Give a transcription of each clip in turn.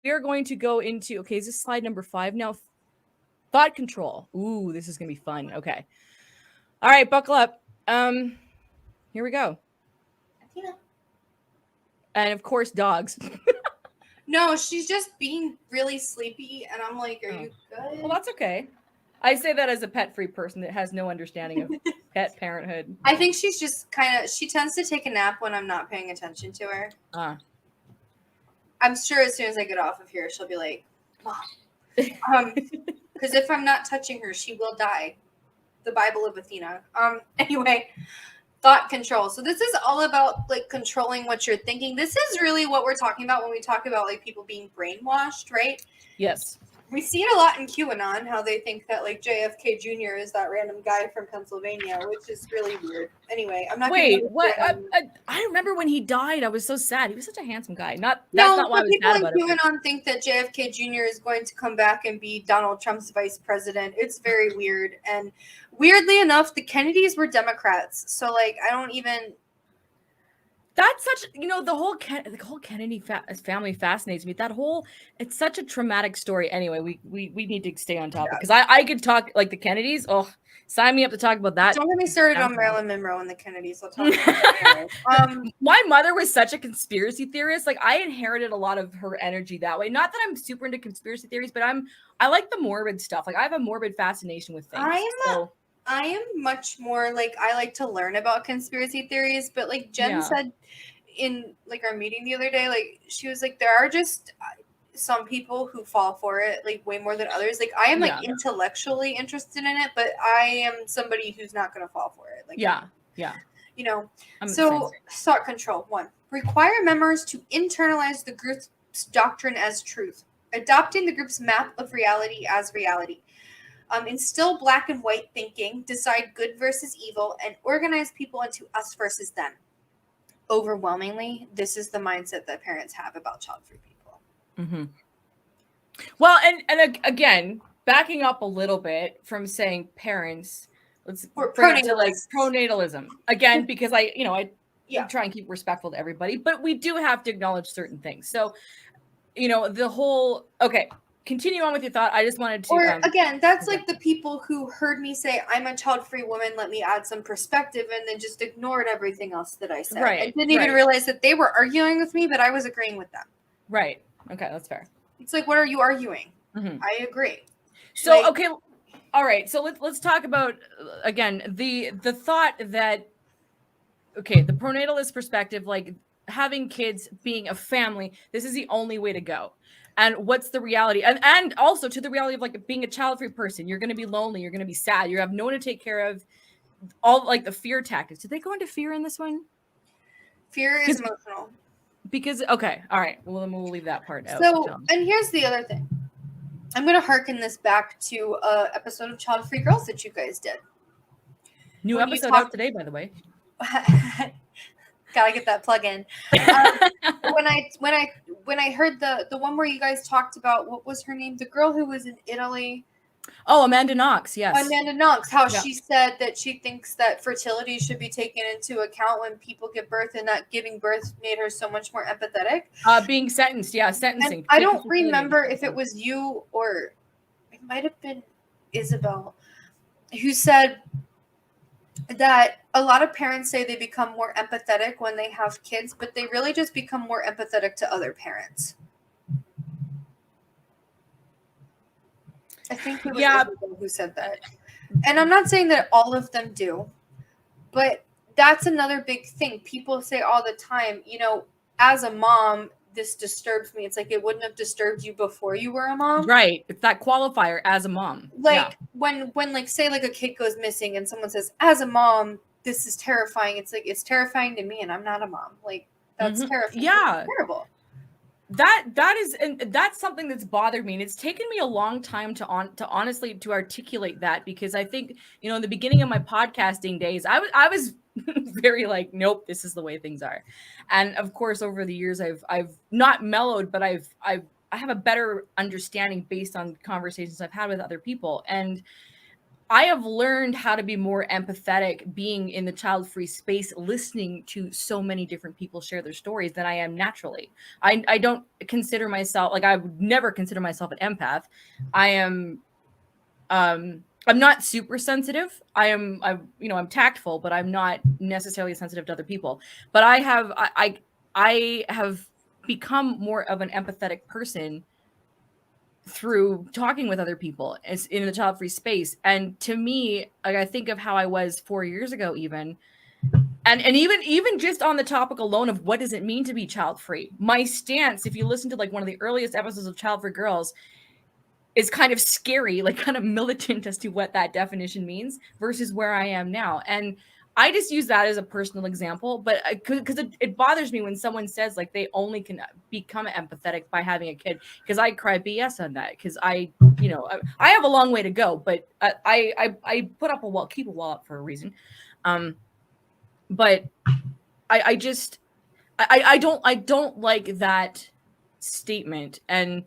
we are going to go into, okay, is this slide number 5 now? Thought control. Ooh, this is going to be fun. Okay. All right, buckle up. Here we go. And of course, dogs. No, she's just being really sleepy, and I'm like, are you good? Well, that's okay. I say that as a pet-free person that has no understanding of pet parenthood. I think she's just she tends to take a nap when I'm not paying attention to her. I'm sure as soon as I get off of here, she'll be like, Mom. Because if I'm not touching her, she will die. The Bible of Athena. Anyway, thought control. So this is all about like controlling what you're thinking. This is really what we're talking about when we talk about like people being brainwashed, right? Yes. We see it a lot in QAnon, how they think that like JFK Jr. is that random guy from Pennsylvania, which is really weird. Anyway, I'm not. Wait, what? I remember when he died. I was so sad. He was such a handsome guy. That's no, not why I was people sad in about it. QAnon think that JFK Jr. is going to come back and be Donald Trump's vice president. It's very weird, and weirdly enough, the Kennedys were Democrats. So like, I don't even. That's such, the whole Kennedy family fascinates me. It's such a traumatic story. Anyway, we need to stay on topic because I could talk like the Kennedys. Oh, sign me up to talk about that. Don't get me started on Marilyn Monroe and the Kennedys. I'll talk about that. My mother was such a conspiracy theorist. Like I inherited a lot of her energy that way. Not that I'm super into conspiracy theories, but I like the morbid stuff. Like I have a morbid fascination with things. I am much more like I like to learn about conspiracy theories, but like Jen said in like our meeting the other day, like she was like, there are just some people who fall for it like way more than others. Like I am like intellectually interested in it, but I am somebody who's not going to fall for it. Like you know. So thought control. 1, require members to internalize the group's doctrine as truth, adopting the group's map of reality as reality. Instill black and white thinking, decide good versus evil, and organize people into us versus them. Overwhelmingly, this is the mindset that parents have about child-free people. Mm-hmm. Well, and again, backing up a little bit from saying parents, let's bring it to like pronatalism again, because I try and keep respectful to everybody, but we do have to acknowledge certain things. So, the whole continue on with your thought. I just wanted to. Or again, that's like the people who heard me say, I'm a child-free woman, let me add some perspective, and then just ignored everything else that I said. Right. I didn't even realize that they were arguing with me, but I was agreeing with them. Right. Okay, that's fair. It's like, what are you arguing? Mm-hmm. I agree. So, okay. All right. So let's talk about, again, the thought that, the pronatalist perspective, like having kids, being a family, this is the only way to go. And what's the reality? And also to the reality of like being a child-free person, you're going to be lonely. You're going to be sad. You have no one to take care of. All like the fear tactics. Did they go into fear in this one? Fear is emotional. Because, all right. Well, then we'll leave that part out. So, and here's the other thing. I'm going to hearken this back to an episode of Childfree Girls that you guys did. New episode out today, by the way. Gotta get that plug in. When I heard the one where you guys talked about, what was her name? The girl who was in Italy. Oh, Amanda Knox. Yes. Amanda Knox. How she said that she thinks that fertility should be taken into account when people give birth, and that giving birth made her so much more empathetic. Being sentenced. Yeah. Sentencing. And I don't remember if it was you or it might have been Isabel who said that a lot of parents say they become more empathetic when they have kids, but they really just become more empathetic to other parents. I think it was Isabel who said that. And I'm not saying that all of them do, but that's another big thing. People say all the time, as a mom, this disturbs me. It's like it wouldn't have disturbed you before you were a mom. Right. It's that qualifier as a mom. Like when like say like a kid goes missing and someone says, as a mom, this is terrifying. It's like, it's terrifying to me and I'm not a mom. Like that's terrifying. Yeah. That's terrible. That is, and that's something that's bothered me. And it's taken me a long time to honestly to articulate that, because I think, in the beginning of my podcasting days, I was very like, nope, this is the way things are. And of course, over the years, I've not mellowed, but I have a better understanding based on conversations I've had with other people. And I have learned how to be more empathetic being in the child-free space, listening to so many different people share their stories than I am naturally. I don't consider myself, like, I would never consider myself an empath. I'm not super sensitive. I'm tactful, but I'm not necessarily sensitive to other people. But I have become more of an empathetic person through talking with other people as in the child-free space. And to me, like, I think of how I was 4 years ago, even. And even just on the topic alone of what does it mean to be child-free? My stance, if you listen to like one of the earliest episodes of Child for Girls, is kind of scary, like kind of militant as to what that definition means versus where I am now. And I just use that as a personal example, but because it bothers me when someone says like they only can become empathetic by having a kid, because I cry BS on that, because I have a long way to go, but I put up a wall, keep a wall up for a reason. But I don't like that statement, and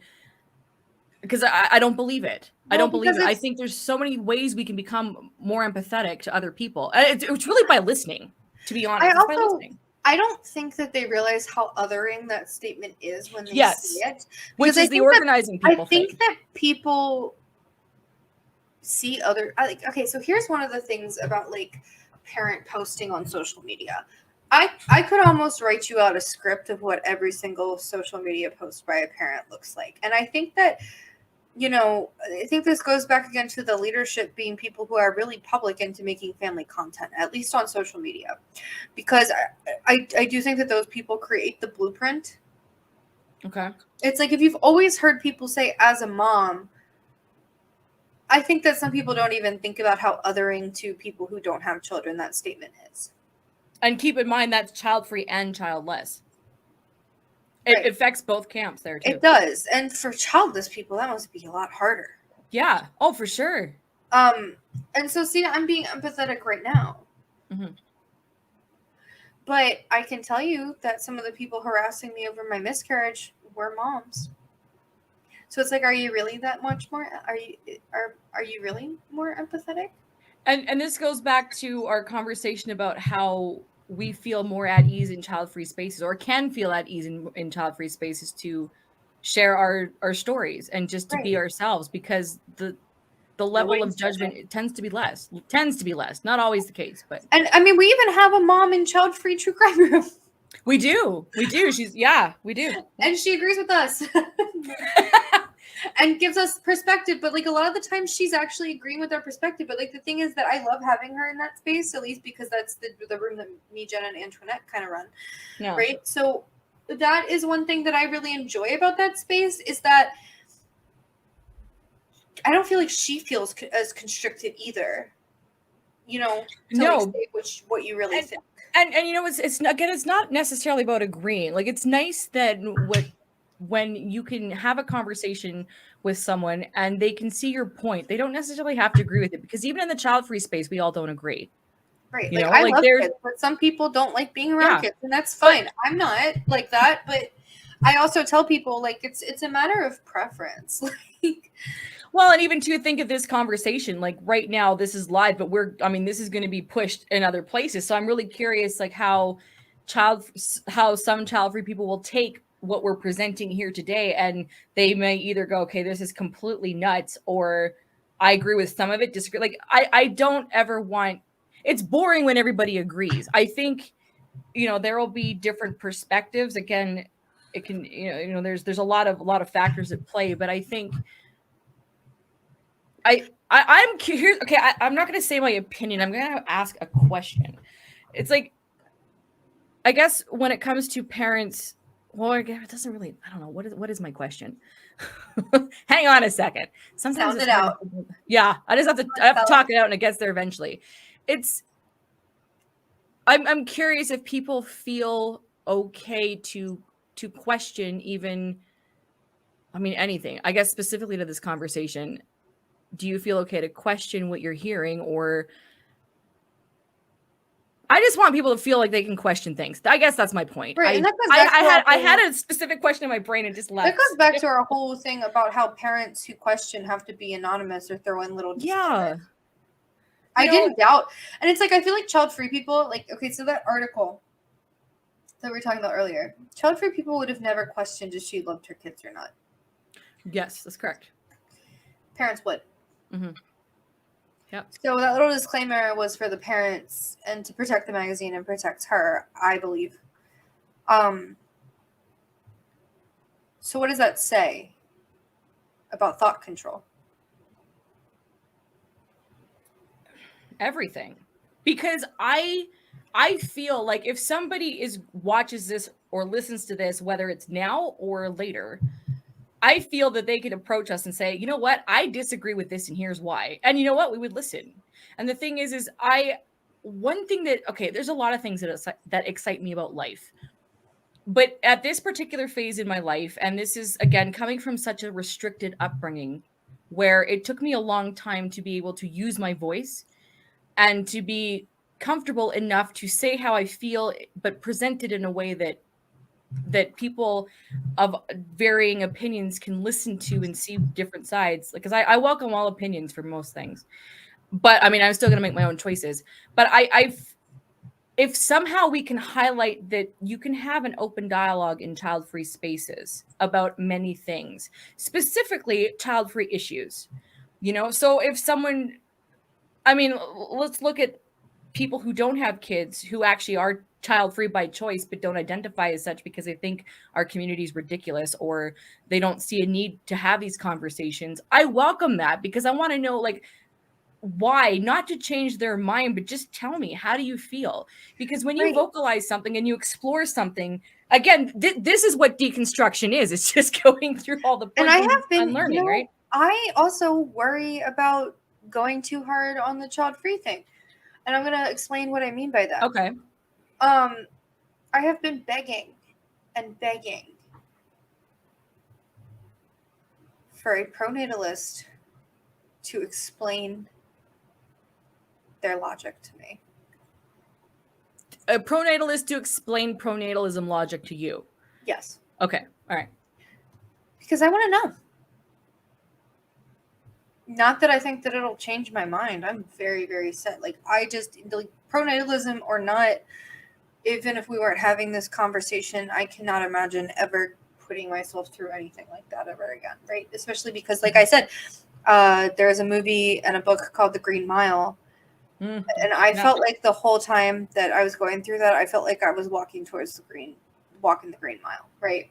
because I don't believe it. I don't believe it. I think there's so many ways we can become more empathetic to other people. It's really by listening, to be honest. It's by listening. I don't think that they realize how othering that statement is when they see it. Which is the organizing people. I think that people see other, like, okay, so here's one of the things about like parent posting on social media. I could almost write you out a script of what every single social media post by a parent looks like. And I think that, I think this goes back again to the leadership being people who are really public into making family content, at least on social media. Because I do think that those people create the blueprint. Okay. It's like if you've always heard people say, as a mom, I think that some people don't even think about how othering to people who don't have children that statement is. And keep in mind that's child-free and childless. It affects both camps there, too. It does. And for childless people, that must be a lot harder. Yeah. Oh, for sure. And so, see, I'm being empathetic right now. Mm-hmm. But I can tell you that some of the people harassing me over my miscarriage were moms. So it's like, are you really that much more? Are you really more empathetic? And this goes back to our conversation about how we feel more at ease in child-free spaces, or can feel at ease in child-free spaces, to share our stories and just to be ourselves, because the level of judgment tends to be less. Not always the case, but. And I mean, we even have a mom in Child-Free True Crime Room. We do. We do. We do. And she agrees with us. And gives us perspective, but like a lot of the time she's actually agreeing with our perspective. But like the thing is that I love having her in that space, at least because that's the room that me, Jen, and Antoinette kind of run. No. Right? So that is one thing that I really enjoy about that space, is that I don't feel like she feels as constricted either. No. What you really think. And it's not necessarily about agreeing. Like, it's nice that when you can have a conversation with someone and they can see your point, they don't necessarily have to agree with it, because even in the child-free space, we all don't agree. Right. Like, I love kids, but some people don't like being around kids, and that's fine. I'm not like that, but I also tell people, like, it's a matter of preference. Well, and even to think of this conversation, like right now, this is live, but this is going to be pushed in other places. So I'm really curious, like how some child-free people will take what we're presenting here today, and they may either go, okay, this is completely nuts, or I agree with some of it, disagree. Like, I don't ever want, it's boring when everybody agrees. I think, there will be different perspectives. Again, it can, there's a lot of factors at play, but I think I'm curious. Okay, I'm not going to say my opinion. I'm going to ask a question. It's like, I guess when it comes to parents, well, it doesn't really, I don't know. What is my question? Hang on a second. Sometimes sound it out. Yeah, I have to talk it out, and it gets there eventually. I'm curious if people feel okay to question even, anything. I guess specifically to this conversation. Do you feel okay to question what you're hearing, or I just want people to feel like they can question things. I guess that's my point. Right. And I had a specific question in my brain and just left. That goes back to our whole thing about how parents who question have to be anonymous or throw in little disclaimers. I didn't doubt. And it's like, I feel like child-free people, like, okay, so that article that we were talking about earlier, child-free people would have never questioned if she loved her kids or not. Yes, that's correct. Parents would. Mm-hmm. Yep. So that little disclaimer was for the parents and to protect the magazine and protect her, I believe. So what does that say about thought control? Everything. Because I feel like if somebody watches this or listens to this, whether it's now or later, I feel that they could approach us and say, you know what, I disagree with this and here's why. And you know what, we would listen. And the thing is one thing that, okay, there's a lot of things that excite me about life. But at this particular phase in my life, and this is, again, coming from such a restricted upbringing where it took me a long time to be able to use my voice and to be comfortable enough to say how I feel, but present it in a way that people of varying opinions can listen to and see different sides. Because I welcome all opinions for most things. But I mean, I'm still going to make my own choices. But if somehow we can highlight that you can have an open dialogue in child-free spaces about many things, specifically child-free issues, so if someone, I mean, let's look at people who don't have kids who actually are child-free by choice, but don't identify as such because they think our community is ridiculous or they don't see a need to have these conversations. I welcome that because I want to know, like, why, not to change their mind, but just tell me, how do you feel? Because when you vocalize something and you explore something, again, this is what deconstruction is. It's just going through all the and I have been learning, right? I also worry about going too hard on the child-free thing. And I'm going to explain what I mean by that. Okay. I have been begging and begging for a pronatalist to explain their logic to me. A pronatalist to explain pronatalism logic to you? Yes. Okay. All right. Because I want to know. Not that I think that it'll change my mind. I'm very, very set. Like, pronatalism or not, even if we weren't having this conversation, I cannot imagine ever putting myself through anything like that ever again, right? Especially because, like I said, there's a movie and a book called The Green Mile. Mm-hmm. And I felt like the whole time that I was going through that, I felt like I was walking the Green Mile, right?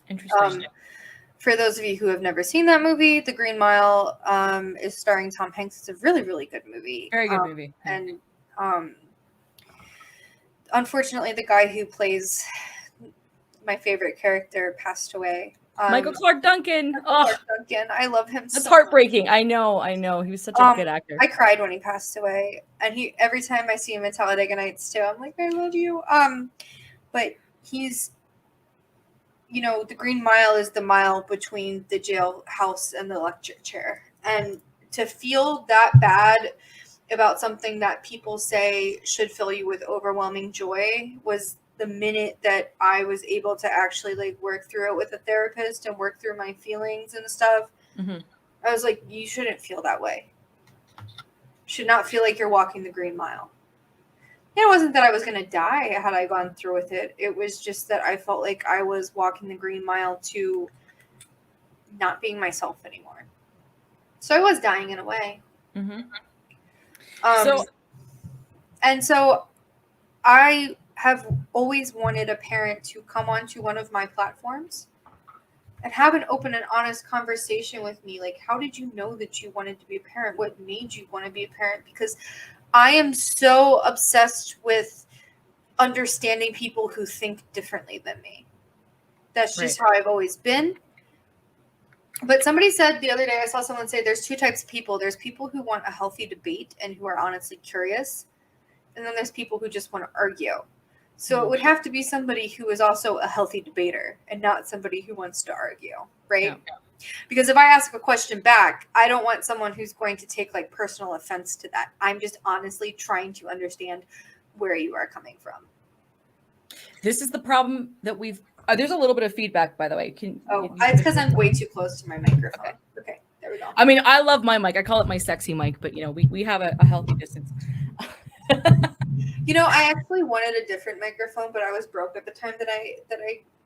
Interesting. For those of you who have never seen that movie, The Green Mile is starring Tom Hanks. It's a really, really good movie. Very good movie. And unfortunately, the guy who plays my favorite character passed away. Michael Clark Duncan. Clark Duncan. I love him. That's heartbreaking. I know. He was such a good actor. I cried when he passed away, and every time I see him in Talladega Nights too, I'm like, I love you. But he's, the Green Mile is the mile between the jailhouse and the electric chair, and to feel that bad about something that people say should fill you with overwhelming joy was the minute that I was able to actually like work through it with a therapist and work through my feelings and stuff. Mm-hmm. I was like, you shouldn't feel that way. You should not feel like you're walking the Green Mile. It wasn't that I was going to die had I gone through with it. It was just that I felt like I was walking the Green Mile to not being myself anymore. So I was dying in a way. Mm-hmm. So I have always wanted a parent to come onto one of my platforms and have an open and honest conversation with me. Like, how did you know that you wanted to be a parent? What made you want to be a parent? Because I am so obsessed with understanding people who think differently than me. That's just how I've always been. But somebody said the other day, I saw someone say there's two types of people. There's people who want a healthy debate and who are honestly curious. And then there's people who just want to argue. So it would have to be somebody who is also a healthy debater and not somebody who wants to argue, right? Yeah. Because if I ask a question back, I don't want someone who's going to take like personal offense to that. I'm just honestly trying to understand where you are coming from. This is the problem that there's a little bit of feedback, by the way. It's because I'm way too close to my microphone. Okay, there we go. I mean, I love my mic. I call it my sexy mic, but we have a healthy distance. I actually wanted a different microphone, but I was broke at the time that I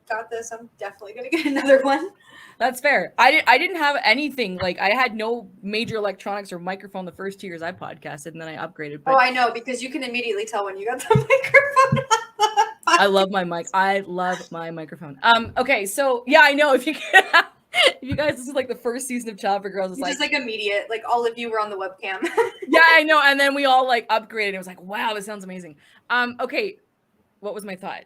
got this. I'm definitely gonna get another one. That's fair. I didn't have anything. Like, I had no major electronics or microphone the first 2 years I podcasted, and then I upgraded. But I know, because you can immediately tell when you got the microphone. I love my mic. I love my microphone. Okay, so yeah, I know if you guys, this is like the first season of Childfree Girls. It's just like immediate, like all of you were on the webcam. Yeah, I know. And then we all like upgraded. It was like, wow, this sounds amazing. Okay, what was my thought?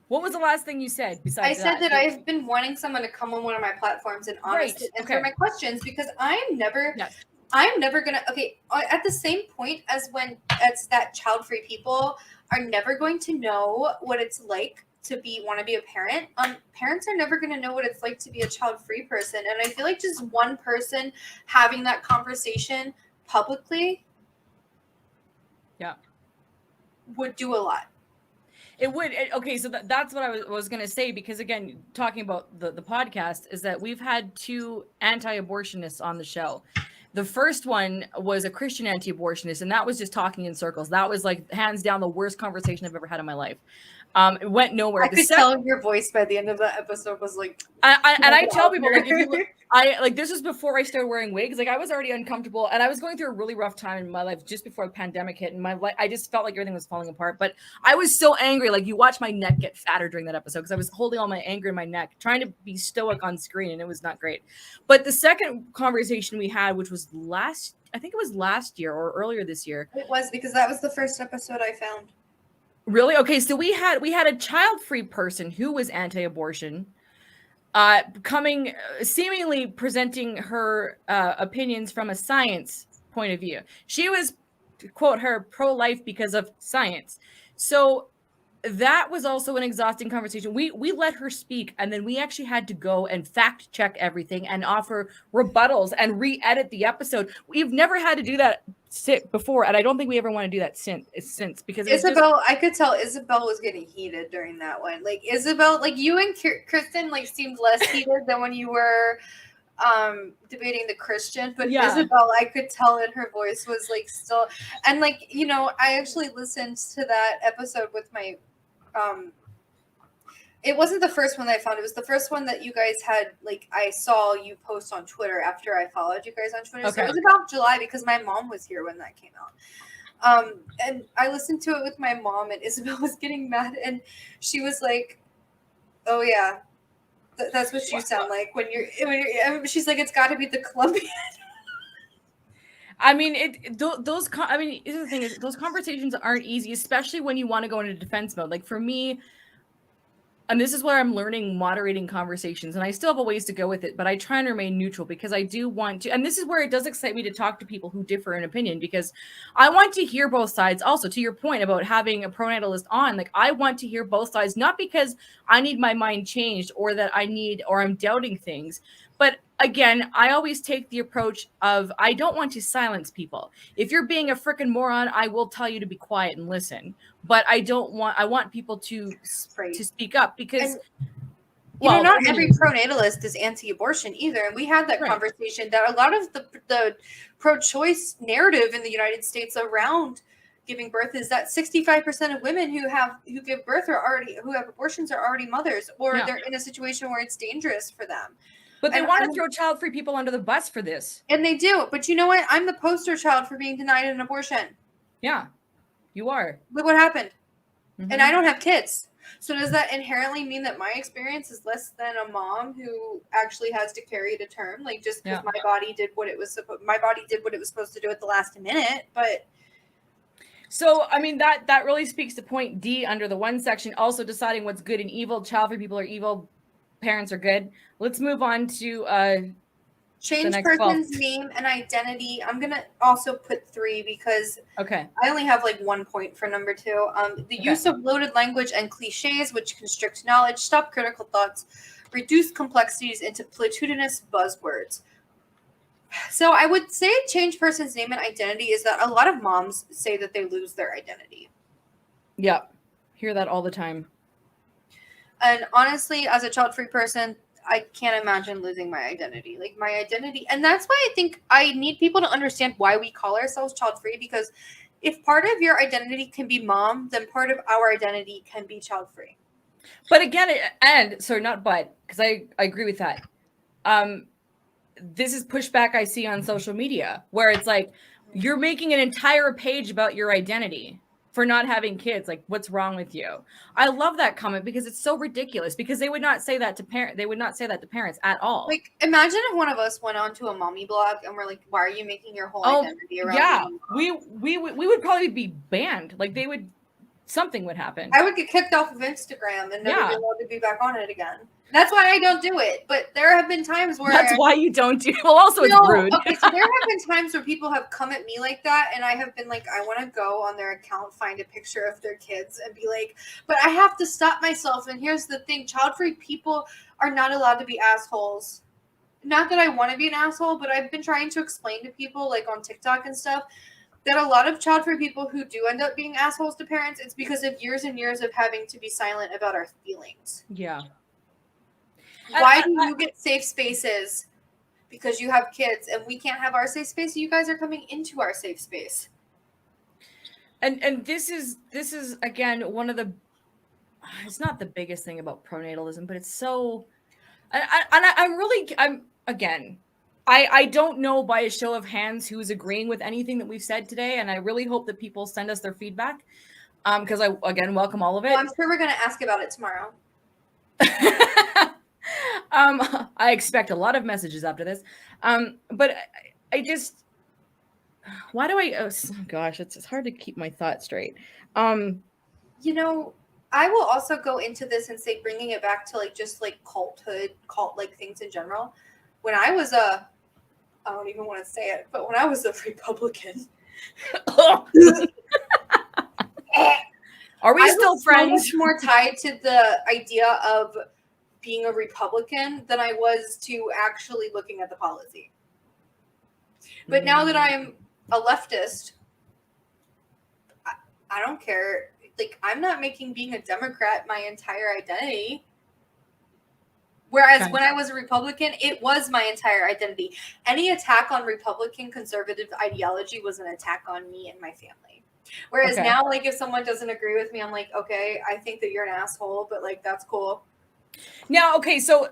What was the last thing you said besides I said that I've been wanting someone to come on one of my platforms and honestly answer my questions, because I'm never gonna, at the same point as that child-free people are never going to know what it's like to want to be a parent. Parents are never going to know what it's like to be a child-free person, and I feel like just one person having that conversation publicly would do a lot. It would. Okay, so that's what I was going to say, because again, talking about the podcast, is that we've had 2 anti-abortionists on the show. The first one was a Christian anti-abortionist, and that was just talking in circles. That was like hands down the worst conversation I've ever had in my life. It went nowhere. I could tell your voice by the end of the episode was like. I tell people, like, this was before I started wearing wigs. Like, I was already uncomfortable, and I was going through a really rough time in my life just before the pandemic hit, and my life, I just felt like everything was falling apart. But I was so angry. Like, you watch my neck get fatter during that episode, because I was holding all my anger in my neck, trying to be stoic on screen, and it was not great. But the second conversation we had, which was last year or earlier this year. It was, because that was the first episode I found. Really? Okay, so we had a child-free person who was anti-abortion, coming, seemingly presenting her opinions from a science point of view. She was, to quote her, pro-life because of science. So that was also an exhausting conversation. We let her speak, and then we actually had to go and fact check everything and offer rebuttals and re-edit the episode. We've never had to do that before, and I don't think we ever want to do that since because Isabel, I could tell Isabel was getting heated during that one. Like, Isabel, like, you and Kristen like seemed less heated than when you were debating the Christian, but Isabel, I could tell in her voice was like still, and like, I actually listened to that episode with my it wasn't the first one that I found. It was the first one that you guys had, like, I saw you post on Twitter after I followed you guys on Twitter. Okay. So it was about July, because my mom was here when that came out. And I listened to it with my mom, and Isabel was getting mad, and she was like, oh yeah, that's what you sound like when you're she's like, it's got to be the Colombian. I mean, here's the thing is, those conversations aren't easy, especially when you want to go into defense mode. Like, for me, and this is where I'm learning moderating conversations, and I still have a ways to go with it, but I try and remain neutral, because I do want to, and this is where it does excite me to talk to people who differ in opinion, because I want to hear both sides. Also, to your point about having a pronatalist on, like, I want to hear both sides, not because I need my mind changed or that I'm doubting things, but again, I always take the approach of, I don't want to silence people. If you're being a freaking moron, I will tell you to be quiet and listen. But I want people to speak up, because not every pronatalist is anti-abortion either. And we had that conversation that a lot of the pro-choice narrative in the United States around giving birth is that 65% of women who give birth who have abortions are already mothers, or they're in a situation where it's dangerous for them. But they want to throw child-free people under the bus for this. And they do. But you know what? I'm the poster child for being denied an abortion. Yeah, you are. Look what happened. Mm-hmm. And I don't have kids. So does that inherently mean that my experience is less than a mom who actually has to carry it to term? Like, just because my body did what it was supposed to do at the last minute. But so, I mean, that really speaks to point D under the one section, also deciding what's good and evil. Child-free people are evil. Parents are good. Let's move on to change person's name and identity. I'm gonna also put 3 because I only have like 1 point for number 2. The use of loaded language and cliches which constrict knowledge, stop critical thoughts, reduce complexities into platitudinous buzzwords. So I would say change person's name and identity is that a lot of moms say that they lose their identity. Yeah, hear that all the time. And honestly, as a child-free person, I can't imagine losing my identity. Like my identity, and that's why I think I need people to understand why we call ourselves child free, because if part of your identity can be mom, then part of our identity can be child free. But again, because I agree with that. This is pushback I see on social media where it's like, you're making an entire page about your identity for not having kids. Like, what's wrong with you? I love that comment because it's so ridiculous, because they would not say that to parents. They would not say that to parents at all. Like, imagine if one of us went onto a mommy blog and we're like, why are you making your whole identity around we would probably be banned. Like, something would happen. I would get kicked off of Instagram and never be allowed to be back on it again. That's why I don't do it. But there have been times where... That's why you don't do it. Well, also it's rude. Okay, so there have been times where people have come at me like that, and I have been like, I want to go on their account, find a picture of their kids, and be like, but I have to stop myself. And here's the thing. Child-free people are not allowed to be assholes. Not that I want to be an asshole, but I've been trying to explain to people, like on TikTok and stuff, that a lot of child-free people who do end up being assholes to parents, it's because of years and years of having to be silent about our feelings. Yeah. Why do you get safe spaces? Because you have kids and we can't have our safe space. You guys are coming into our safe space. And this is again one of the, it's not the biggest thing about pronatalism, but it's so, I don't know by a show of hands who's agreeing with anything that we've said today, and I really hope that people send us their feedback, because I again welcome all of it. Well, I'm sure we're going to ask about it tomorrow. I expect a lot of messages after this, but I just, why do I? Oh gosh, it's hard to keep my thoughts straight. You know, I will also go into this and say, bringing it back to like just like cult like things in general. When I was I don't even want to say it, but when I was a Republican, are we still friends? I was so much more tied to the idea of being a Republican than I was to actually looking at the policy. But now that I am a leftist, I don't care. Like, I'm not making being a Democrat my entire identity. Whereas when I was a Republican, it was my entire identity. Any attack on Republican conservative ideology was an attack on me and my family. Whereas now, like, if someone doesn't agree with me, I'm like, okay, I think that you're an asshole, but like, that's cool. Now, okay, so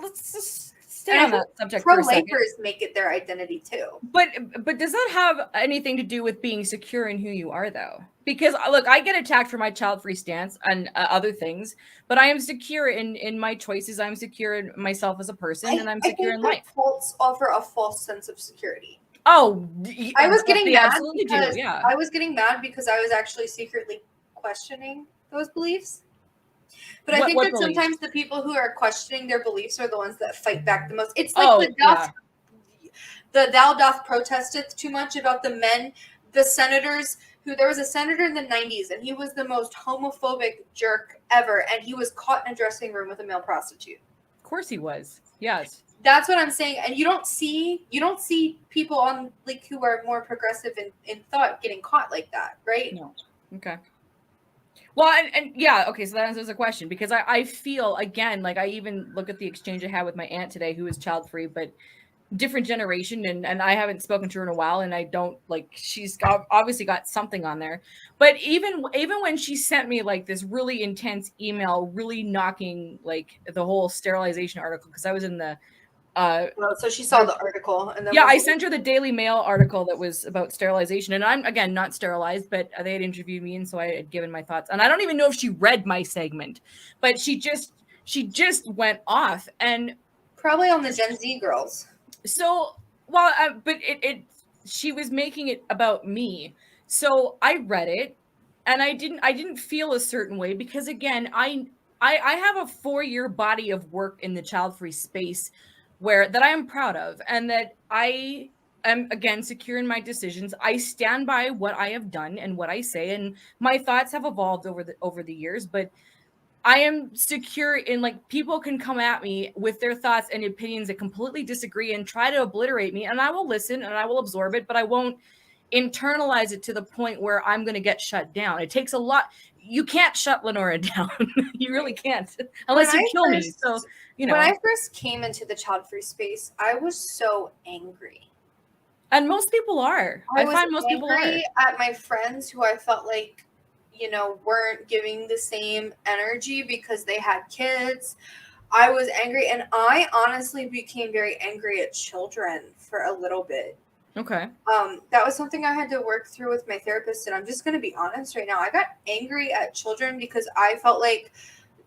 let's just stay on that subject for a second. Pro-lifers make it their identity too. But does that have anything to do with being secure in who you are, though? Because look, I get attacked for my child-free stance and other things, but I am secure in my choices. I'm secure in myself as a person, and I'm secure in life. Cults offer a false sense of security. Oh, I was getting mad because I was getting mad because I was actually secretly questioning those beliefs. But I think that sometimes the people who are questioning their beliefs are the ones that fight back the most. It's like the thou doth protesteth too much about the men, the senators there was a senator in the 90s and he was the most homophobic jerk ever. And he was caught in a dressing room with a male prostitute. Of course he was. Yes. That's what I'm saying. And you don't see people on like who are more progressive in thought getting caught like that, right? No. Okay. Well, and yeah, okay, so that answers the question, because I feel, again, like I even look at the exchange I had with my aunt today, who is child-free, but different generation, and I haven't spoken to her in a while, and I don't, like, she's obviously got something on there. But even when she sent me, like, this really intense email, really knocking, like, the whole sterilization article, because I was in the... so she saw the article, and then I sent her the Daily Mail article that was about sterilization, and I'm again not sterilized, but they had interviewed me, and so I had given my thoughts. And I don't even know if she read my segment, but she just went off, and probably on the Gen Z girls. So but she was making it about me, so I read it, and I didn't feel a certain way, because again I have a 4-year body of work in the child-free space that I am proud of, and that I am, again, secure in my decisions. I stand by what I have done and what I say, and my thoughts have evolved over the years, but I am secure in, like, people can come at me with their thoughts and opinions that completely disagree and try to obliterate me, and I will listen and I will absorb it, but I won't internalize it to the point where I'm going to get shut down. It takes a lot. you can't shut LeNora down. You really can't, unless you kill me. So, you know. When I first came into the child-free space, I was so angry. And most people are. I find most people are. At my friends who I felt like, you know, weren't giving the same energy because they had kids. I was angry, and I honestly became very angry at children for a little bit. Okay. That was something I had to work through with my therapist, and I'm just going to be honest right now. I got angry at children because I felt like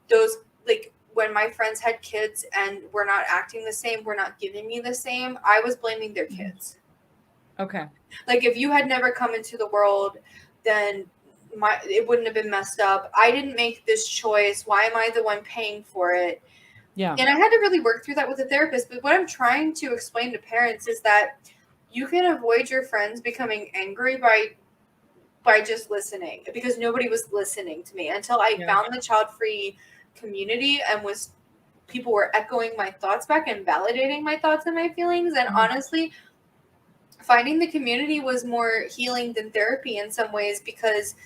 those, like, when my friends had kids and were not acting the same, were not giving me the same, I was blaming their kids. Okay. Like, if you had never come into the world, then it wouldn't have been messed up. I didn't make this choice. Why am I the one paying for it? Yeah. And I had to really work through that with a therapist. But what I'm trying to explain to parents is that you can avoid your friends becoming angry by just listening, because nobody was listening to me until I found the child-free community and people were echoing my thoughts back and validating my thoughts and my feelings. And honestly, finding the community was more healing than therapy in some ways, because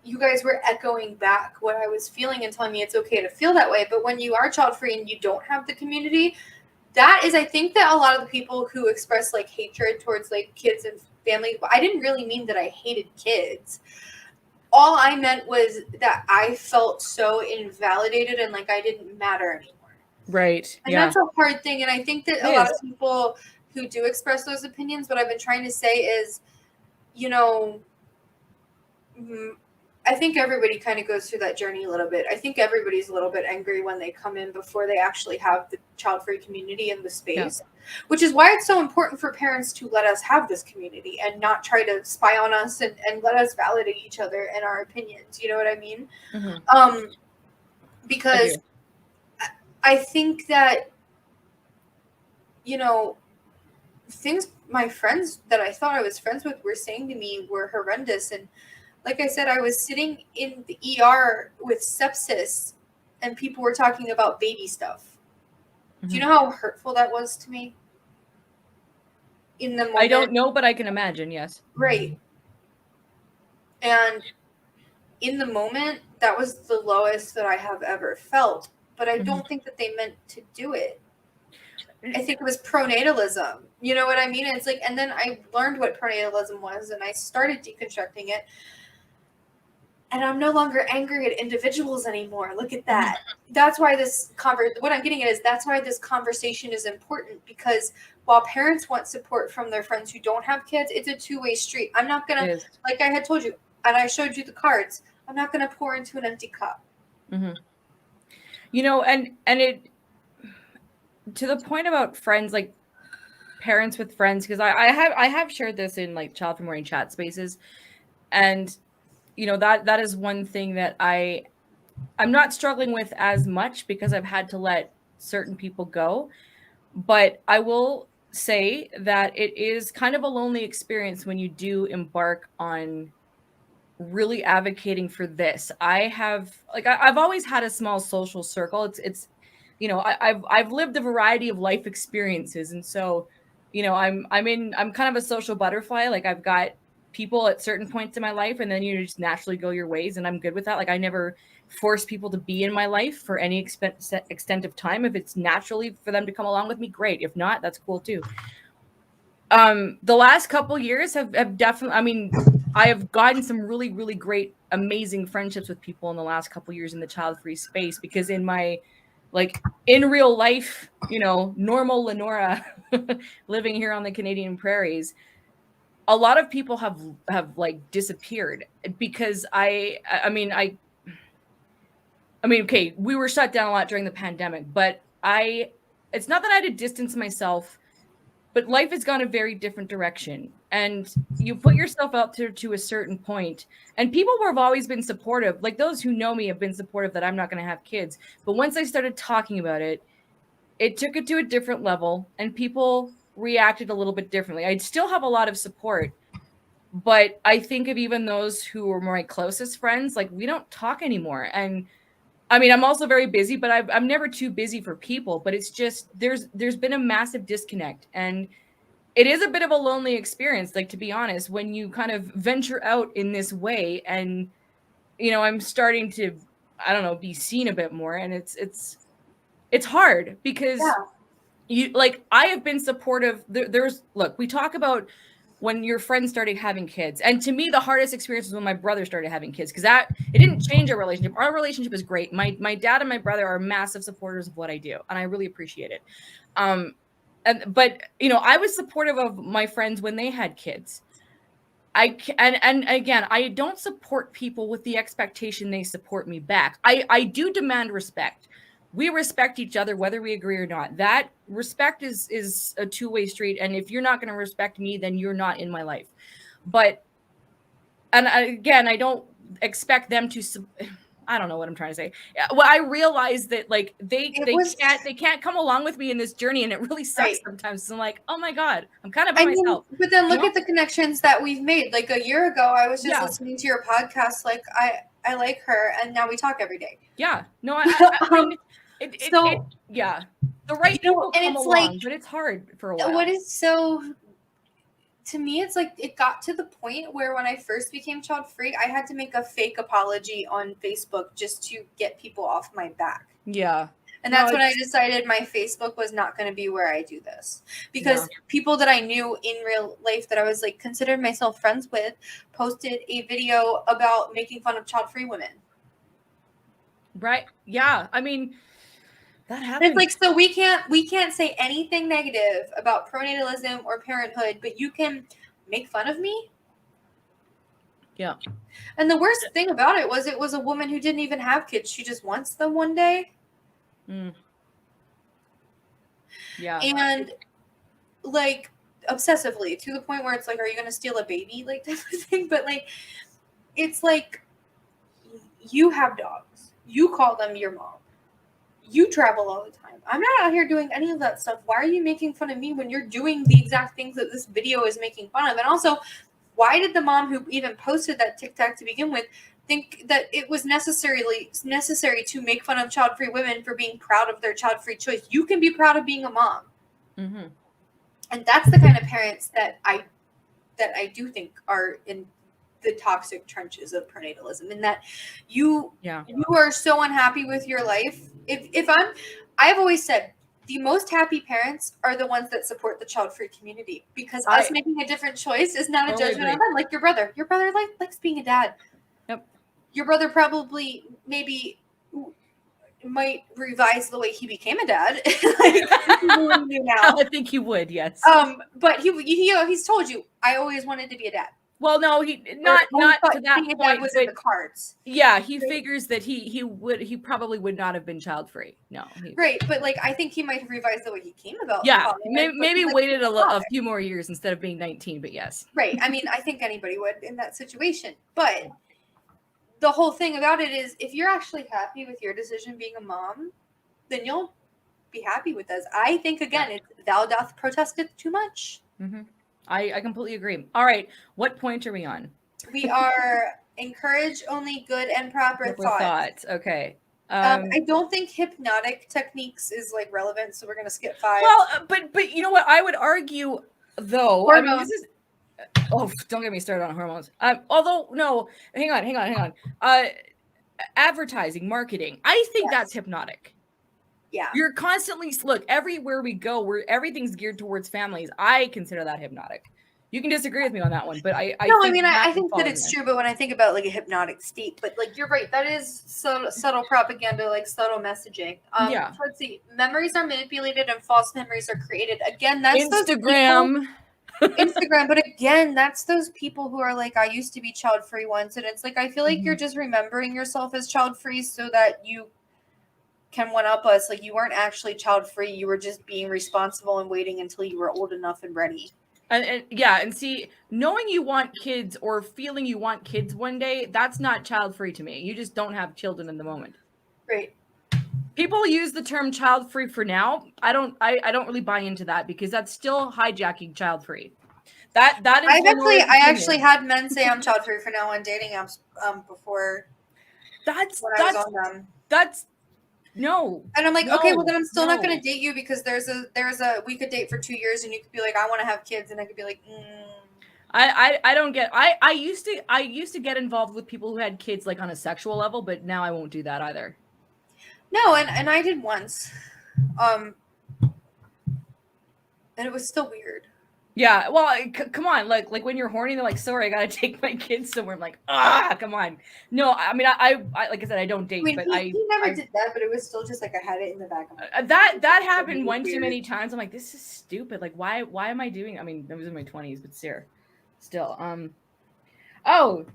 you guys were echoing back what I was feeling and telling me it's okay to feel that way. But when you are child-free and you don't have the community, that is, I think that a lot of the people who express like hatred towards like kids and family, I didn't really mean that I hated kids. All I meant was that I felt so invalidated and like I didn't matter anymore. Right. And that's a hard thing. And I think that a lot of people who do express those opinions, what I've been trying to say is, you know, I think everybody kind of goes through that journey a little bit. I think everybody's a little bit angry when they come in before they actually have the child-free community in the space, which is why it's so important for parents to let us have this community and not try to spy on us and let us validate each other and our opinions. You know what I mean? Mm-hmm. Because I think that, you know, things my friends that I thought I was friends with were saying to me were horrendous. And like I said, I was sitting in the ER with sepsis and people were talking about baby stuff. Mm-hmm. Do you know how hurtful that was to me? In the moment. I don't know, but I can imagine, yes. Right. And in the moment, that was the lowest that I have ever felt. But I don't think that they meant to do it. I think it was pronatalism. You know what I mean? It's like, and then I learned what pronatalism was and I started deconstructing it. And I'm no longer angry at individuals anymore. Look at that. That's why what I'm getting at is that's why this conversation is important, because while parents want support from their friends who don't have kids, it's a two-way street. I'm not going to, like I had told you, and I showed you the cards, I'm not going to pour into an empty cup. Mm-hmm. You know, and it, to the point about friends, like parents with friends, because I have shared this in like Childfree Media chat spaces, and you know, that is one thing that I'm not struggling with as much because I've had to let certain people go. But I will say that it is kind of a lonely experience when you do embark on really advocating for this. I've always had a small social circle. It's you know, I've lived a variety of life experiences, and so, you know, I'm kind of a social butterfly. Like I've got people at certain points in my life, and then you just naturally go your ways, and I'm good with that. Like I never force people to be in my life for any extent of time. If it's naturally for them to come along with me, great. If not, that's cool too. The last couple years have definitely, I mean, I have gotten some really, really great, amazing friendships with people in the last couple years in the child-free space, because in my, like, in real life, you know, normal LeNora living here on the Canadian prairies, a lot of people have like disappeared because I mean, okay, we were shut down a lot during the pandemic, but it's not that I had to distance myself, but life has gone a very different direction. And you put yourself out to a certain point, and people have always been supportive. Like those who know me have been supportive that I'm not going to have kids. But once I started talking about it, it took it to a different level, and people reacted a little bit differently. I still have a lot of support, but I think of even those who were my closest friends, like we don't talk anymore. And I mean, I'm also very busy, but I'm never too busy for people. But it's just there's been a massive disconnect, and it is a bit of a lonely experience. Like, to be honest, when you kind of venture out in this way, and I'm starting to, I don't know, be seen a bit more, and it's hard because I have been supportive. Look, we talk about when your friends started having kids, and to me, the hardest experience was when my brother started having kids, because it didn't change our relationship. Our relationship is great. My dad and my brother are massive supporters of what I do, and I really appreciate it. But I was supportive of my friends when they had kids. And again, I don't support people with the expectation they support me back. I do demand respect. We respect each other whether we agree or not. That respect is a two-way street, and if you're not going to respect me, then you're not in my life. But again, I don't expect them to I don't know what I'm trying to say. Well, I realize that like they can't come along with me in this journey, and it really sucks sometimes. So I'm like, oh my God, I'm kind of by myself. But then look at the connections that we've made. Like a year ago, I was just listening to your podcast. Like I like her, and now we talk every day. Yeah, no, I mean, the right people come along, but it's hard for a while. What is so, to me, it's like it got to the point where when I first became child free, I had to make a fake apology on Facebook just to get people off my back. Yeah. And that's when I decided my Facebook was not going to be where I do this. Because people that I knew in real life that I was like considered myself friends with posted a video about making fun of child-free women. Right. Yeah. I mean, that happens. It's like, so we can't say anything negative about pronatalism or parenthood, but you can make fun of me? Yeah. And the worst thing about it was a woman who didn't even have kids. She just wants them one day. Yeah. And like obsessively to the point where it's like, are you going to steal a baby? Like type of thing. But like, it's like, you have dogs. You call them your mom. You travel all the time. I'm not out here doing any of that stuff. Why are you making fun of me when you're doing the exact things that this video is making fun of? And also, why did the mom who even posted that TikTok to begin with think that it was necessary to make fun of child-free women for being proud of their child-free choice? You can be proud of being a mom. Mm-hmm. And that's the kind of parents that I do think are in the toxic trenches of pronatalism, and that you are so unhappy with your life. I've always said the most happy parents are the ones that support the child-free community, because us making a different choice is not a judgment on them. Like your brother likes being a dad. Yep. Your brother probably might revise the way he became a dad. Like, now. I think he would, yes. But he's told you, I always wanted to be a dad. Well, no, he not to that being a point. Dad was in the cards. Yeah, he figures that he probably would not have been child free. No, right, but like I think he might have revised the way he came about. Yeah, maybe waited a few more years instead of being 19. But yes, right. I mean, I think anybody would in that situation. But the whole thing about it is, if you're actually happy with your decision being a mom, then you'll be happy with us. I think again, it's thou doth protesteth too much. Mm-hmm. I completely agree. All right. What point are we on? We are encourage only good and proper thoughts. Okay. I don't think hypnotic techniques is like relevant, so we're going to skip 5. Well, but you know what? I would argue, though. Hormones. I mean, this is. Oh, don't get me started on hormones. Although, no, hang on. Advertising, marketing. I think that's hypnotic. Yeah. You're constantly everywhere we go, where everything's geared towards families. I consider that hypnotic. You can disagree with me on that one, but I think that it's true. But when I think about like a hypnotic state, but like you're right, that is subtle propaganda, like subtle messaging. So let's see. Memories are manipulated and false memories are created. Again, that's Instagram. Instagram, but again, that's those people who are like, I used to be child free once, and it's like I feel like you're just remembering yourself as child free so that you can one up us. Like you weren't actually child free, you were just being responsible and waiting until you were old enough and ready. And see, knowing you want kids or feeling you want kids one day, that's not child free to me. You just don't have children in the moment. Right. People use the term child free for now. I don't really buy into that, because that's still hijacking child free. That is I actually had men say I'm child free for now on dating apps before. I was on them. That's no. And I'm like, okay, well then I'm still not going to date you, because there's a we could date for 2 years and you could be like, I want to have kids, and I could be like, I don't get. I used to get involved with people who had kids like on a sexual level, but now I won't do that either. No, and I did once, and it was still weird. Yeah, well, come on, like when you're horny, they're like, sorry, I gotta take my kids somewhere. I'm like, come on. No, I mean, I like I said, I don't date, I mean, but he never did that, but it was still just like I had it in the back of my head. That happened one too many times. I'm like, this is stupid. Like, why am I doing? I mean, I was in my 20s, but still. Oh,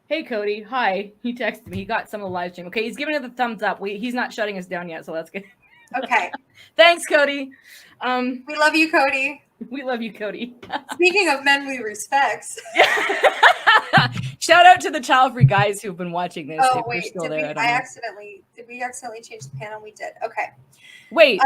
hey Cody, hi. He texted me. He got some of the live stream. Okay, he's giving it the thumbs up. He's not shutting us down yet, so that's good. Okay. Thanks, Cody. We love you, Cody. We love you, Cody. Speaking of men we respect. Shout out to the Childfree guys who've been watching this. Oh wait, did we accidentally change the panel? We did. Okay. Wait.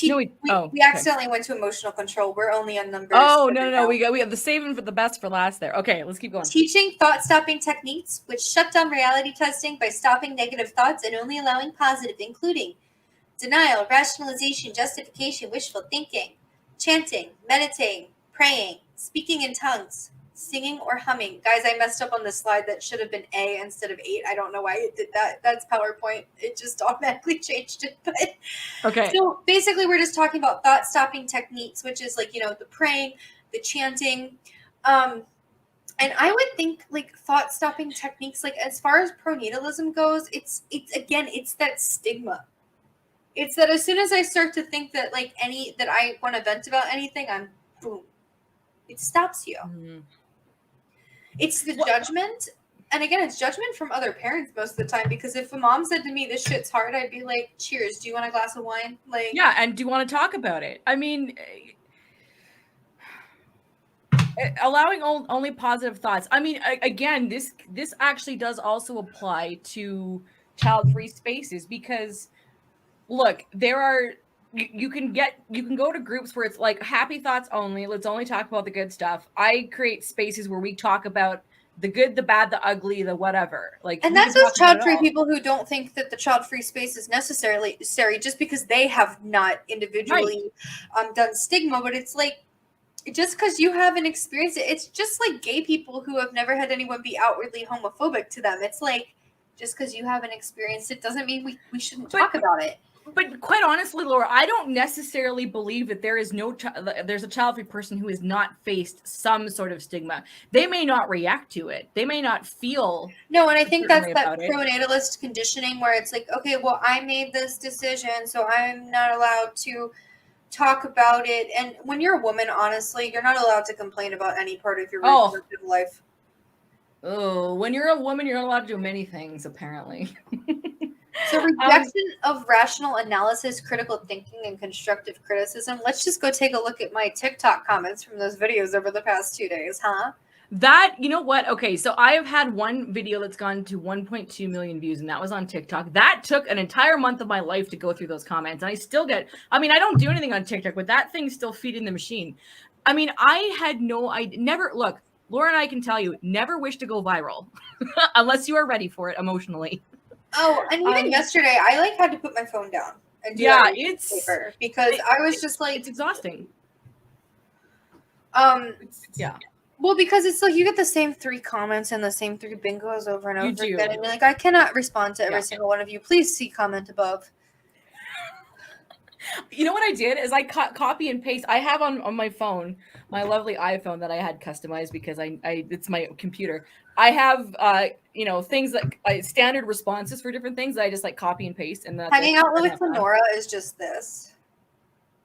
We accidentally went to emotional control. We're only on numbers. Oh no. We have the saving for the best for last there. Okay, let's keep going. Teaching thought-stopping techniques, which shut down reality testing by stopping negative thoughts and only allowing positive, including denial, rationalization, justification, wishful thinking, chanting, meditating, praying, speaking in tongues, singing or humming. Guys, I messed up on the slide. That should have been A instead of 8. I don't know why it did that. That's PowerPoint. It just automatically changed it. But okay. So basically, we're just talking about thought-stopping techniques, which is like, the praying, the chanting. And I would think like thought-stopping techniques, like as far as pronatalism goes, it's that stigma. It's that as soon as I start to think that that I want to vent about anything, boom. It stops you. Mm-hmm. It's the judgment. And again, it's judgment from other parents most of the time, because if a mom said to me, this shit's hard, I'd be like, cheers. Do you want a glass of wine? Yeah. And do you want to talk about it? I mean, allowing only positive thoughts. I mean, again, this actually does also apply to child-free spaces, because look, there are you can go to groups where it's like happy thoughts only. Let's only talk about the good stuff. I create spaces where we talk about the good, the bad, the ugly, the whatever. And that's those child-free people who don't think that the child-free space is necessary just because they have not individually done stigma. But it's like, just because you haven't experienced it, it's just like gay people who have never had anyone be outwardly homophobic to them. It's like, just because you haven't experienced it doesn't mean we shouldn't talk about it. But quite honestly, Laura, I don't necessarily believe that there is there's a child-free person who has not faced some sort of stigma. They may not react to it. They may not feel. No, and I think that's that pronatalist conditioning where it's like, okay, well, I made this decision, so I'm not allowed to talk about it. And when you're a woman, honestly, you're not allowed to complain about any part of your reproductive life. Oh, when you're a woman, you're not allowed to do many things, apparently. So rejection of rational analysis, critical thinking, and constructive criticism. Let's just go take a look at my TikTok comments from those videos over the past 2 days, huh? That, you know what? Okay, so I have had one video that's gone to 1.2 million views, and that was on TikTok. That took an entire month of my life to go through those comments, and I still get, I mean, I don't do anything on TikTok, but that thing's still feeding the machine. I mean, I had no idea. Look, Laura and I can tell you, never wish to go viral unless you are ready for it emotionally. Oh, and even yesterday, I had to put my phone down and do paper because I was just like, it's exhausting. Yeah. Well, because it's like you get the same 3 comments and the same 3 bingos over and over again, and you're like, I cannot respond to every single one of you. Please see comment above. You know what I did is I copy and paste. I have on my phone, my lovely iPhone that I had customized because it's my computer. I have things like standard responses for different things that I just copy and paste. And that's hanging out with LeNora is just this.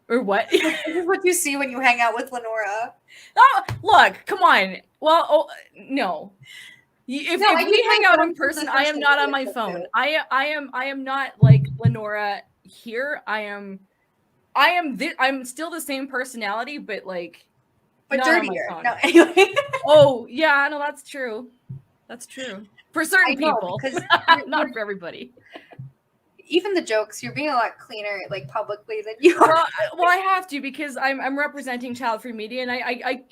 Or what? This is what you see when you hang out with LeNora. Oh, look, come on. Well, no. If we hang out in person, I am not on my phone. I am not like LeNora here. I'm still the same personality, but dirtier. No, anyway. Oh yeah, no, that's true. That's true for certain people, not for everybody. Even the jokes, you're being a lot cleaner, publicly than you are. Well, I have to because I'm representing Childfree Media, and I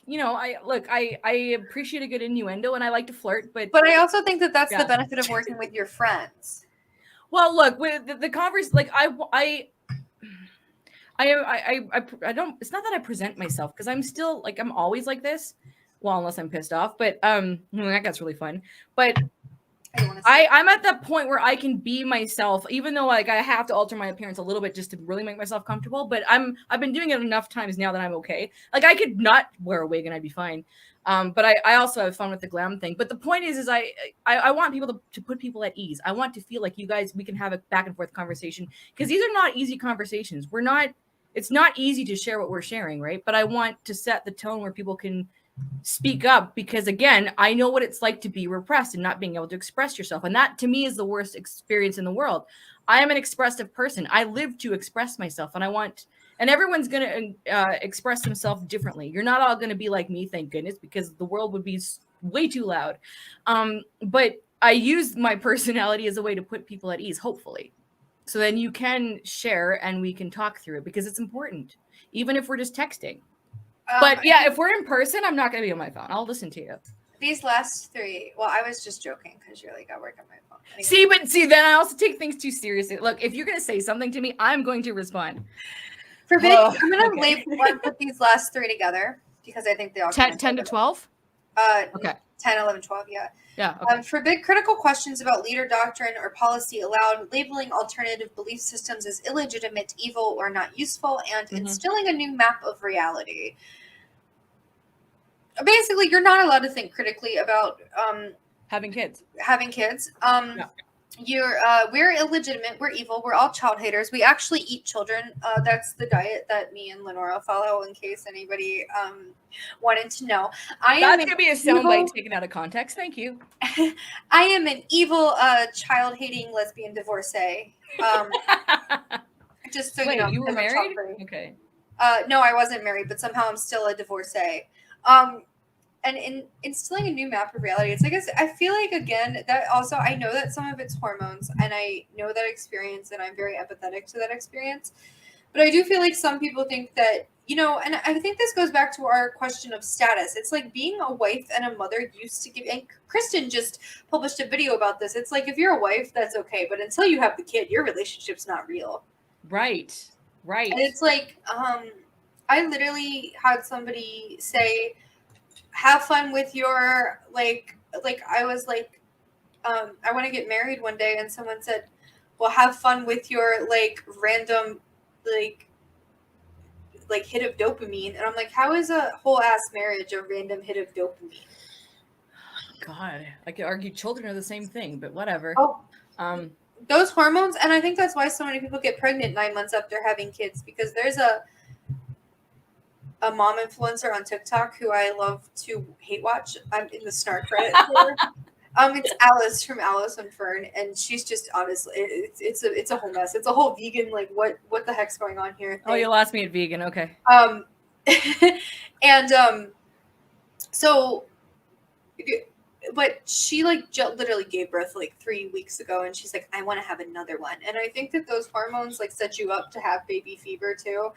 appreciate a good innuendo, and I like to flirt, but I also think that's the benefit of working with your friends. Well, look, with the converse, I don't. It's not that I present myself because I'm still I'm always like this. Well, unless I'm pissed off, but that gets really fun. But I I'm at that point where I can be myself, even though like I have to alter my appearance a little bit just to really make myself comfortable. But I've been doing it enough times now that I'm okay. Like I could not wear a wig and I'd be fine. But I also have fun with the glam thing. But the point is I want people to put people at ease. I want to feel like you guys, we can have a back and forth conversation, because these are not easy conversations. It's not easy to share what we're sharing, right? But I want to set the tone where people can speak up, because again, I know what it's like to be repressed and not being able to express yourself. And that to me is the worst experience in the world. I am an expressive person. I live to express myself, and everyone's going to express themselves differently. You're not all going to be like me, thank goodness, because the world would be way too loud. But I use my personality as a way to put people at ease, hopefully. So then you can share and we can talk through it, because it's important, even if we're just texting. But yeah, if we're in person, I'm not going to be on my phone. I'll listen to you. These last three, well, I was just joking because you're like, I work on my phone. Anyway. Then I also take things too seriously. Look, if you're going to say something to me, I'm going to respond. I'm going to put these last three together because I think they all 10 to 12? Okay. 10, 11, 12, yeah. Yeah. Okay. Forbid critical questions about leader doctrine or policy allowed, labeling alternative belief systems as illegitimate, evil, or not useful, and instilling a new map of reality. Basically, you're not allowed to think critically about having kids. We're illegitimate, we're evil, we're all child haters. We actually eat children. That's the diet that me and LeNora follow, in case anybody wanted to know. That's gonna be a soundbite taken out of context. Thank you. I am an evil child hating lesbian divorcee. Just so Wait, you know, you were married? Okay. No, I wasn't married, but somehow I'm still a divorcee. And in instilling a new map of reality, it's like, I feel like, again, that also, I know that some of it's hormones, and I know that experience, and I'm very empathetic to that experience. But I do feel like some people think that, you know, and I think this goes back to our question of status. It's like being a wife and a mother used to give, and Kristen just published a video about this. It's like, if you're a wife, that's okay. But until you have the kid, your relationship's not real. Right. And it's like, I literally had somebody say, have fun with your, like I was like, I want to get married one day, and someone said, well, have fun with your like random like hit of dopamine. And I'm like, how is a whole ass marriage a random hit of dopamine? God, I could argue children are the same thing, but whatever. Those hormones, and I think that's why so many people get pregnant 9 months after having kids, because there's a mom influencer on TikTok who I love to hate watch. I'm in the snark credit for her. It's Alice from Alice and Fern, and she's just, honestly, it's a whole mess. It's a whole vegan, like, what the heck's going on here thing. Oh, you'll ask me at vegan, okay. So, but she like literally gave birth like 3 weeks ago, and she's like, I want to have another one. And I think that those hormones like set you up to have baby fever too.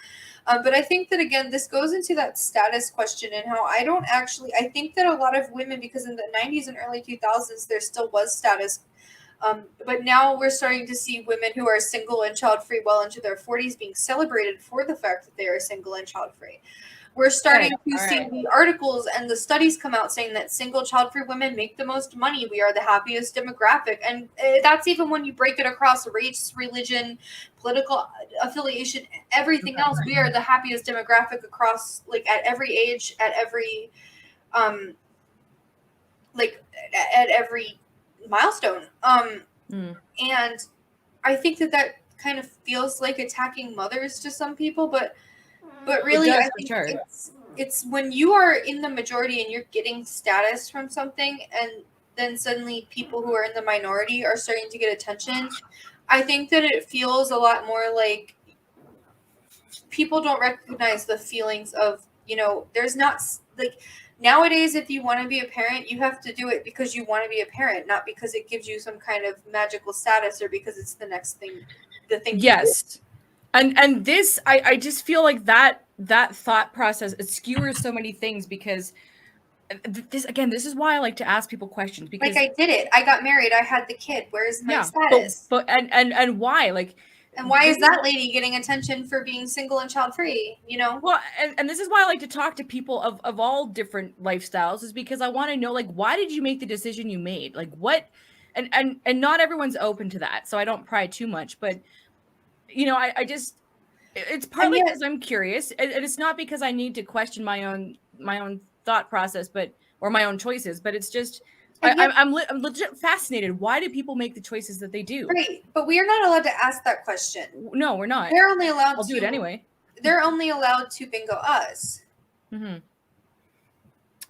But I think that, again, this goes into that status question, and how I think that a lot of women, because in the 90s and early 2000s there still was status, but now we're starting to see women who are single and child-free well into their 40s being celebrated for the fact that they are single and child-free. We're starting to see the articles and the studies come out saying that single child-free women make the most money. We are the happiest demographic. And that's even when you break it across race, religion, political affiliation, everything else. We are the happiest demographic across, like, at every age, at every, at every milestone. And I think that kind of feels like attacking mothers to some people, but really, I think it's when you are in the majority and you're getting status from something, and then suddenly people who are in the minority are starting to get attention. I think that it feels a lot more like people don't recognize the feelings of, you know, there's not, like, nowadays, if you want to be a parent, you have to do it because you want to be a parent, not because it gives you some kind of magical status or because it's the next thing, the thing. Yes. And this, I just feel like that thought process, it skewers so many things, because this is why I like to ask people questions, because like, I did it. I got married. I had the kid. Where's my status? But why? Like, And why is that lady getting attention for being single and child free? You know? Well, and this is why I like to talk to people of all different lifestyles, is because I want to know, like, why did you make the decision you made? Like, what? And not everyone's open to that, so I don't pry too much. But you know, I just, it's partly because I'm curious, and it's not because I need to question my own thought process, or my own choices. But it's just, I'm legit fascinated. Why do people make the choices that they do? Right, but we are not allowed to ask that question. No, we're not. They're only allowed I'll do it anyway. They're only allowed to bingo us. Mm-hmm.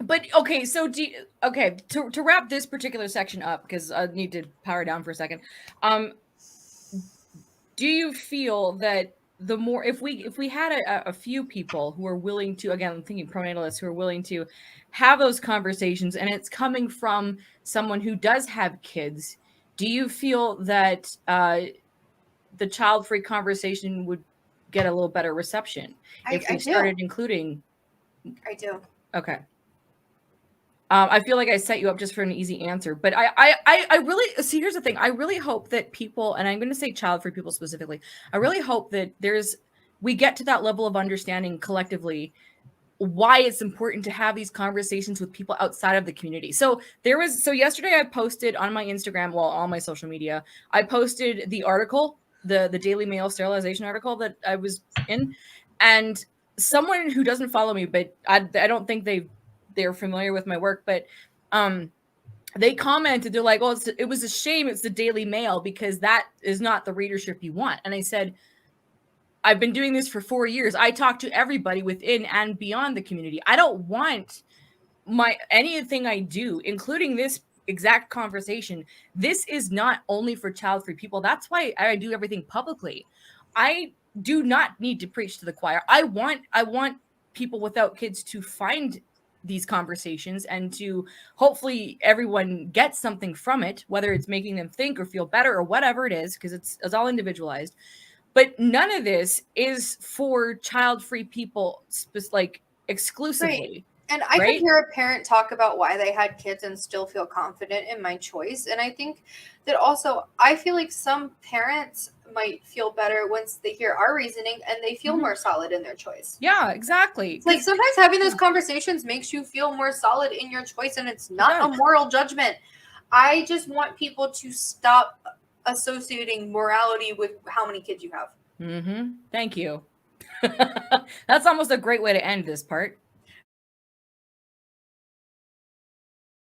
But okay, so to wrap this particular section up, because I need to power down for a second. Do you feel that the more, if we had a few people who are willing to, again, I'm thinking pronatalists, who are willing to have those conversations, and it's coming from someone who does have kids, do you feel that the child-free conversation would get a little better reception if we started including? I do. Okay. I feel like I set you up just for an easy answer, but I really see. Here's the thing: I really hope that people, and I'm going to say child-free people specifically, I really hope that we get to that level of understanding collectively why it's important to have these conversations with people outside of the community. So yesterday I posted on my Instagram, well, on my social media, I posted the article, the Daily Mail sterilization article that I was in, and someone who doesn't follow me, but I don't think they're familiar with my work, but they commented, they're like, oh, it was a shame it's the Daily Mail, because that is not the readership you want. And I said, I've been doing this for 4 years. I talk to everybody within and beyond the community. I don't want anything I do, including this exact conversation. This is not only for child-free people. That's why I do everything publicly. I do not need to preach to the choir. I want people without kids to find these conversations, and to hopefully everyone gets something from it, whether it's making them think or feel better or whatever it is, because it's all individualized. But none of this is for child-free people, like exclusively. Right. And I could hear a parent talk about why they had kids and still feel confident in my choice. And I think that also, I feel like some parents might feel better once they hear our reasoning and they feel more solid in their choice. Yeah, exactly. Like sometimes having those conversations makes you feel more solid in your choice, and it's not a moral judgment. I just want people to stop associating morality with how many kids you have. Thank you. That's almost a great way to end this part.